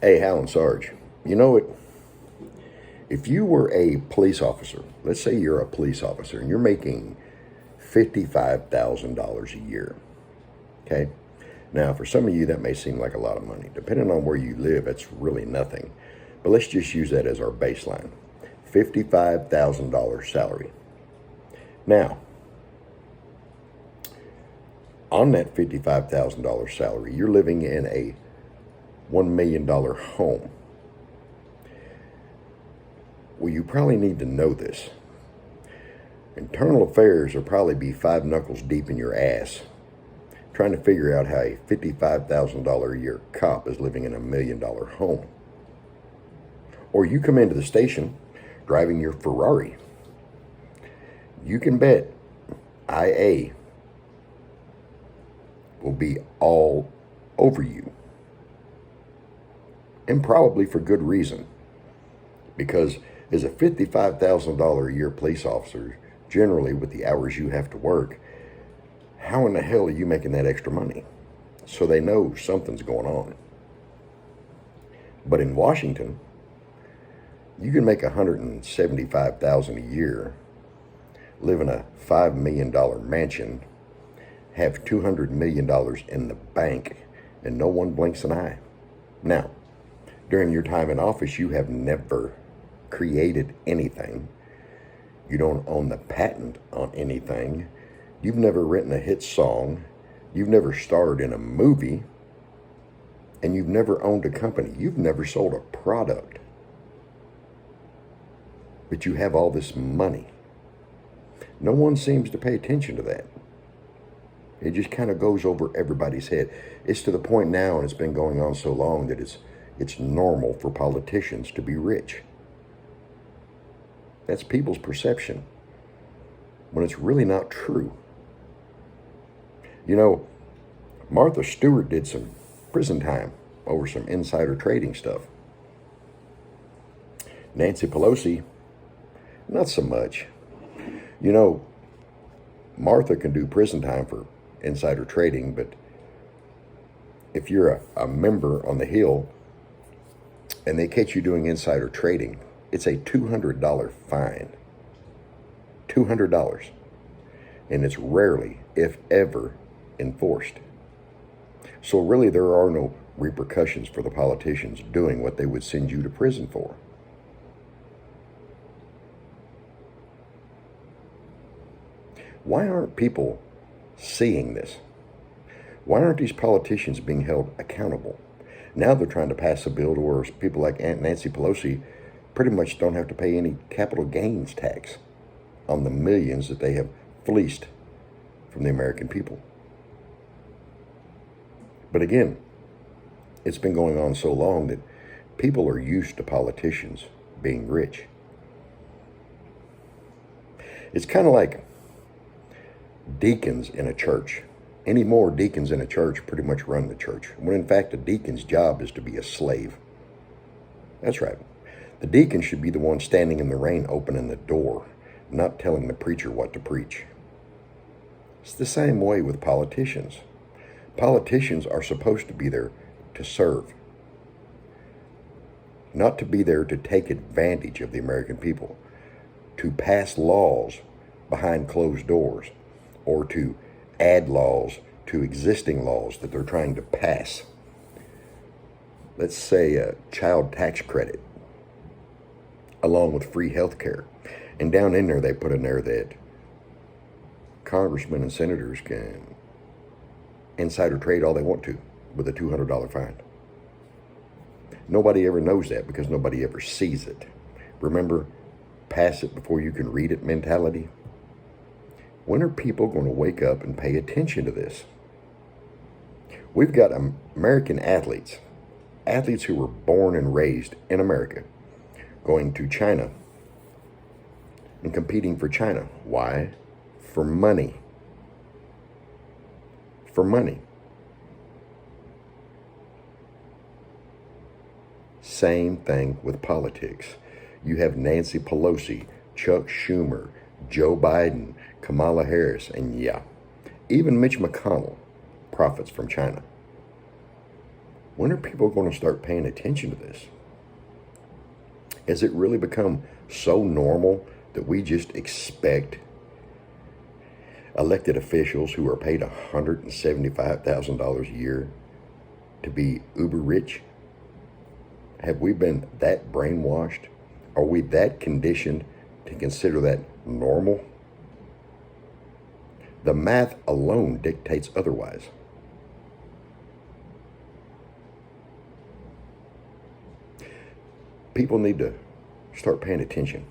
Hey, Hal and Sarge, you know what? If you were a police officer, let's say you're a police officer and you're making $55,000 a year, okay? Now, for some of you, that may seem like a lot of money. Depending on where you live, that's really nothing. But let's just use that as our baseline. $55,000 salary. Now, on that $55,000 salary, you're living in a $1 million home. Well, you probably need to know this. Internal affairs will probably be five knuckles deep in your ass trying to figure out how a $55,000 a year cop is living in a $1 million home. Or you come into the station driving your Ferrari. You can bet IA will be all over you. And probably for good reason. Because as a $55,000 a year police officer, generally with the hours you have to work, how in the hell are you making that extra money? So they know something's going on. But in Washington, you can make $175,000 a year, live in a $5 million mansion, have $200 million in the bank, and no one blinks an eye. Now, during your time in office, you have never created anything. You don't own the patent on anything. You've never written a hit song. You've never starred in a movie. And you've never owned a company. You've never sold a product. But you have all this money. No one seems to pay attention to that. It just kind of goes over everybody's head. It's to the point now, and it's been going on so long, that it's normal for politicians to be rich. That's people's perception, when it's really not true. You know, Martha Stewart did some prison time over some insider trading stuff. Nancy Pelosi, not so much. You know, Martha can do prison time for insider trading, but if you're a member on the Hill and they catch you doing insider trading, it's a $200 fine. $200. And it's rarely, if ever, enforced. So really there are no repercussions for the politicians doing what they would send you to prison for. Why aren't people seeing this? Why aren't these politicians being held accountable? Now they're trying to pass a bill to where people like Aunt Nancy Pelosi pretty much don't have to pay any capital gains tax on the millions that they have fleeced from the American people. But again, it's been going on so long that people are used to politicians being rich. It's kind of like deacons in a church. Any more deacons in a church pretty much run the church, when in fact a deacon's job is to be a slave. That's right. The deacon should be the one standing in the rain opening the door, not telling the preacher what to preach. It's the same way with politicians. Politicians are supposed to be there to serve, not to be there to take advantage of the American people, to pass laws behind closed doors, or to add laws to existing laws that they're trying to pass. Let's say a child tax credit, along with free health care. And down in there, they put in there that congressmen and senators can insider trade all they want to with a $200 fine. Nobody ever knows that because nobody ever sees it. Remember, pass it before you can read it mentality? When are people going to wake up and pay attention to this? We've got American athletes who were born and raised in America, going to China and competing for China. Why? For money. For money. Same thing with politics. You have Nancy Pelosi, Chuck Schumer, Joe Biden, Kamala Harris, and yeah, even Mitch McConnell profits from China. When are people going to start paying attention to this? Has it really become so normal that we just expect elected officials who are paid $175,000 a year to be uber rich? Have we been that brainwashed? Are we that conditioned to consider that normal? The math alone dictates otherwise. People need to start paying attention.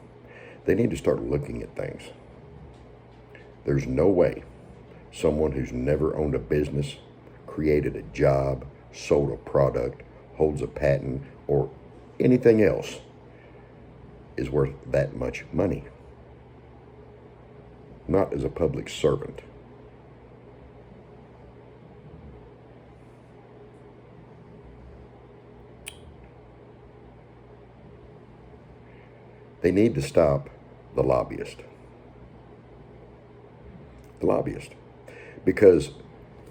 They need to start looking at things. There's no way someone who's never owned a business, created a job, sold a product, holds a patent, or anything else is worth that much money. Not as a public servant. They need to stop the lobbyist. The lobbyist. Because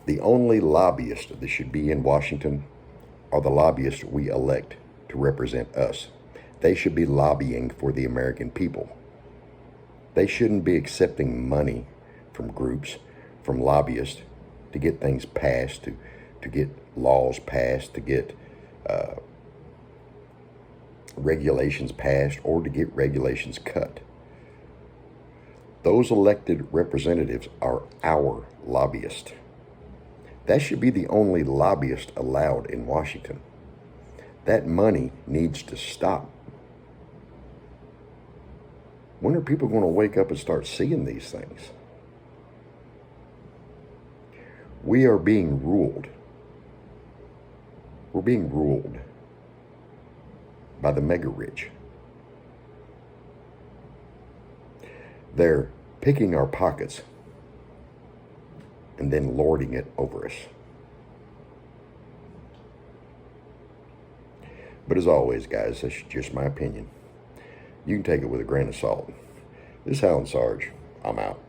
the only lobbyists that should be in Washington are the lobbyists we elect to represent us. They should be lobbying for the American people. They shouldn't be accepting money from groups, from lobbyists to get things passed, to get laws passed, to get regulations passed, or to get regulations cut. Those elected representatives are our lobbyists. That should be the only lobbyist allowed in Washington. That money needs to stop. When are people going to wake up and start seeing these things? We are being ruled. We're being ruled by the mega rich. They're picking our pockets and then lording it over us. But as always, guys, that's just my opinion. You can take it with a grain of salt. This is Howlin' Sarge. I'm out.